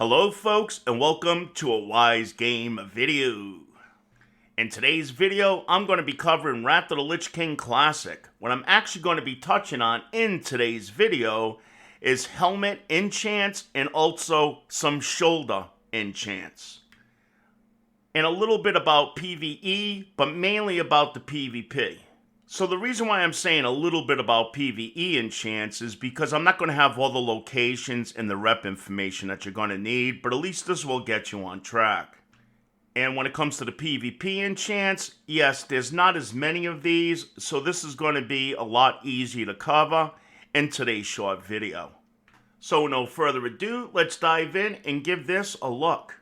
Hello folks and welcome to a Wise Game video. In today's video, I'm going to be covering Wrath of the Lich King Classic. What I'm actually going to be touching on in today's video is helmet enchants and also some shoulder enchants. And a little bit about PvE, but mainly about the PvP. So the reason why I'm saying a little bit about PvE enchants is because I'm not going to have all the locations and the rep information that you're going to need, but at least this will get you on track. And when it comes to the PvP enchants, yes, there's not as many of these, so this is going to be a lot easier to cover in today's short video. So no further ado, let's dive in and give this a look.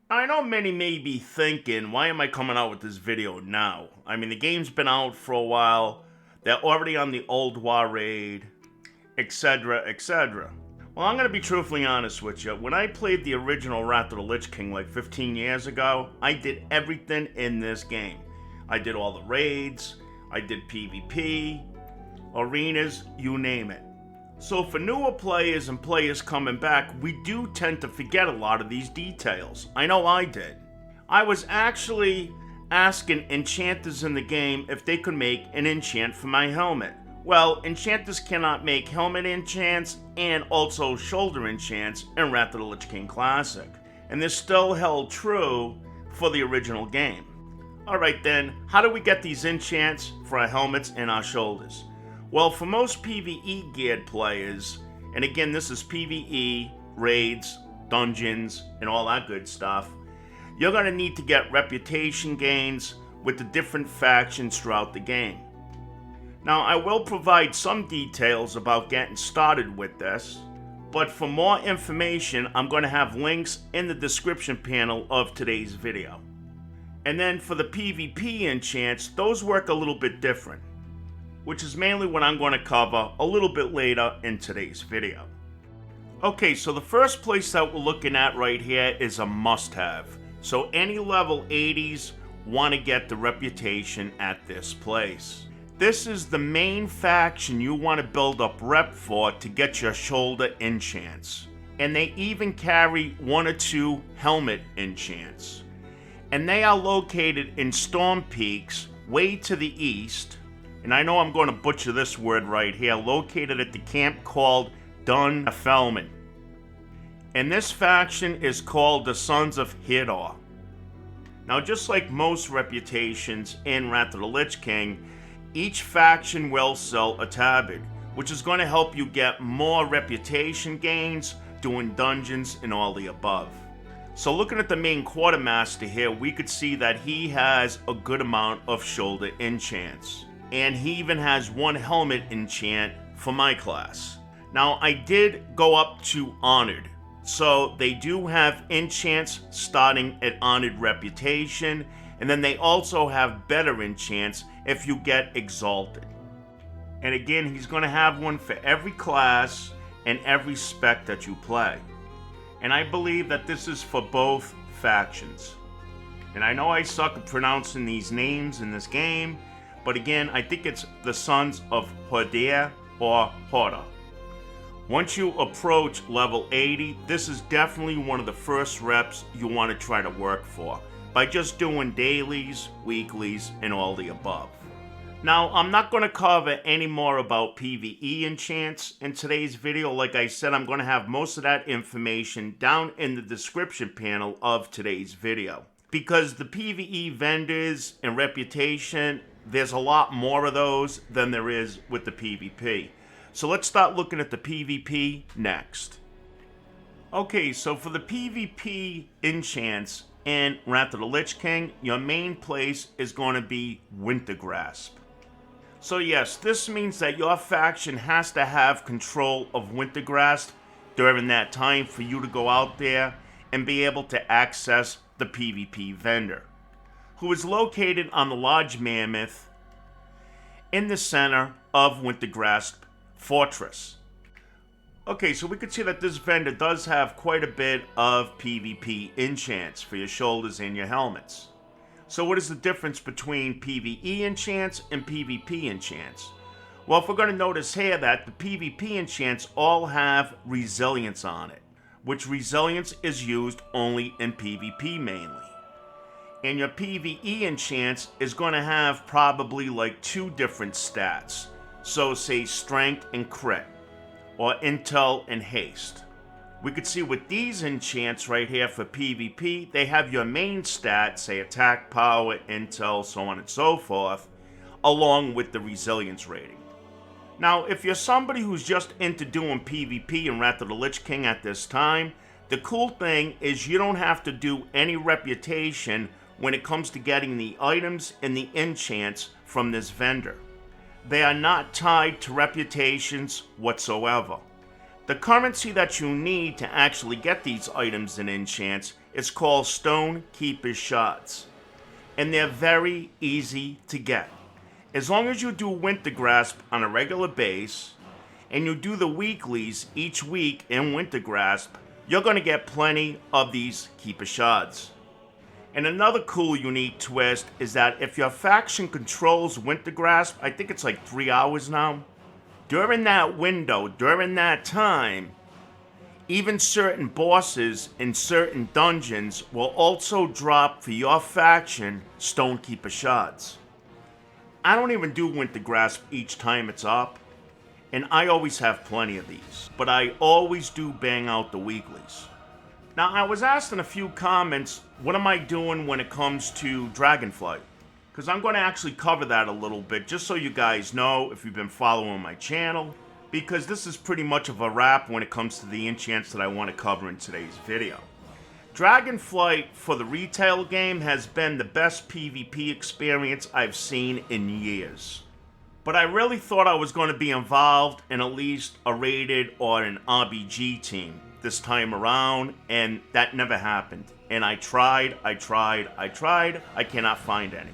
I know many may be thinking, why am I coming out with this video now? I mean, the game's been out for a while, they're already on the old War raid, etc, etc. Well, I'm going to be truthfully honest with you. When I played the original Wrath of the Lich King like 15 years ago, I did everything in this game. I did all the raids, I did PvP, arenas, you name it. So for newer players and players coming back, we do tend to forget a lot of these details. I know I did. I was actually asking enchanters in the game if they could make an enchant for my helmet. Well, enchanters cannot make helmet enchants and also shoulder enchants in Wrath of the Lich King Classic. And this still held true for the original game. Alright then, how do we get these enchants for our helmets and our shoulders? Well, for most PvE geared players, and again this is PvE, raids, dungeons, and all that good stuff, you're going to need to get reputation gains with the different factions throughout the game. Now, I will provide some details about getting started with this, but for more information, I'm going to have links in the description panel of today's video. And then for the PvP enchants, those work a little bit different, which is mainly what I'm going to cover a little bit later in today's video. Okay, so the first place that we're looking at right here is a must-have. So any level 80s want to get the reputation at this place. This is the main faction you want to build up rep for to get your shoulder enchants. And they even carry 1 or 2 helmet enchants. And they are located in Storm Peaks, way to the east, and I know I'm going to butcher this word right here, located at the camp called Dunfelman. And this faction is called the Sons of Hidor. Now, just like most reputations in Wrath of the Lich King, each faction will sell a tabard, which is going to help you get more reputation gains doing dungeons and all the above. So looking at the main quartermaster here, we could see that he has a good amount of shoulder enchants. And he even has 1 helmet enchant for my class. Now, I did go up to Honored. So they do have enchants starting at Honored Reputation, and then they also have better enchants if you get Exalted. And again, he's going to have one for every class and every spec that you play. And I believe that this is for both factions. And I know I suck at pronouncing these names in this game, but again, I think it's the Sons of Hodea or Hoda. Once you approach level 80, this is definitely one of the first reps you want to try to work for, by just doing dailies, weeklies, and all the above. Now, I'm not going to cover any more about PvE enchants in today's video. Like I said, I'm going to have most of that information down in the description panel of today's video. Because the PvE vendors and reputation, there's a lot more of those than there is with the PvP. So let's start looking at the PvP next. Okay, so for the PvP enchants in Wrath of the Lich King, your main place is going to be Wintergrasp. So yes, this means that your faction has to have control of Wintergrasp during that time for you to go out there and be able to access the PvP vendor, who is located on the Large Mammoth in the center of Wintergrasp Fortress. Okay, so we could see that this vendor does have quite a bit of PvP enchants for your shoulders and your helmets. So what is the difference between PvE enchants and PvP enchants? Well, if we're going to notice here that the PvP enchants all have resilience on it, which resilience is used only in PvP mainly. And your PvE enchants is going to have probably like 2 different stats. So say strength and crit, or intel and haste. We could see with these enchants right here for PvP, they have your main stat, say attack power, intel, so on and so forth, along with the resilience rating. Now, if you're somebody who's just into doing PvP in Wrath of the Lich King at this time, the cool thing is you don't have to do any reputation when it comes to getting the items and the enchants from this vendor. They are not tied to reputations whatsoever. The currency that you need to actually get these items and enchants is called Stone Keeper's Shards, and they're very easy to get. As long as you do Winter Grasp on a regular base, and you do the weeklies each week in Winter Grasp, you're going to get plenty of these Keeper Shards. And another cool unique twist is that if your faction controls Winter Grasp, I think it's like 3 hours now, during that window, during that time, even certain bosses in certain dungeons will also drop for your faction Stonekeeper Shards. I don't even do Winter Grasp each time it's up, and I always have plenty of these, but I always do bang out the weeklies. Now, I was asked in a few comments, what am I doing when it comes to Dragonflight? Because I'm going to actually cover that a little bit, just so you guys know if you've been following my channel, because this is pretty much of a wrap when it comes to the enchants that I want to cover in today's video. Dragonflight for the retail game has been the best PvP experience I've seen in years. But I really thought I was going to be involved in at least a rated or an RBG team this time around, and that never happened. And I tried, I cannot find any.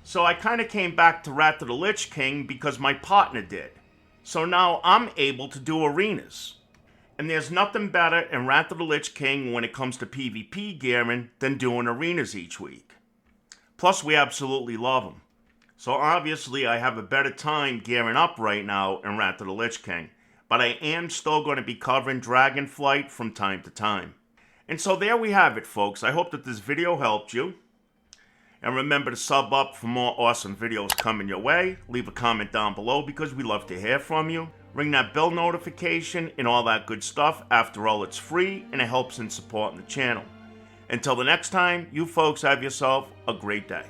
So I kind of came back to Wrath of the Lich King because my partner did. So now I'm able to do arenas. And there's nothing better in Wrath of the Lich King when it comes to PvP gearing than doing arenas each week. Plus we absolutely love them. So obviously I have a better time gearing up right now in Wrath of the Lich King. But I am still going to be covering Dragonflight from time to time. And so there we have it, folks. I hope that this video helped you. And remember to sub up for more awesome videos coming your way. Leave a comment down below because we love to hear from you. Ring that bell notification and all that good stuff. After all, it's free and it helps in supporting the channel. Until the next time, you folks have yourself a great day.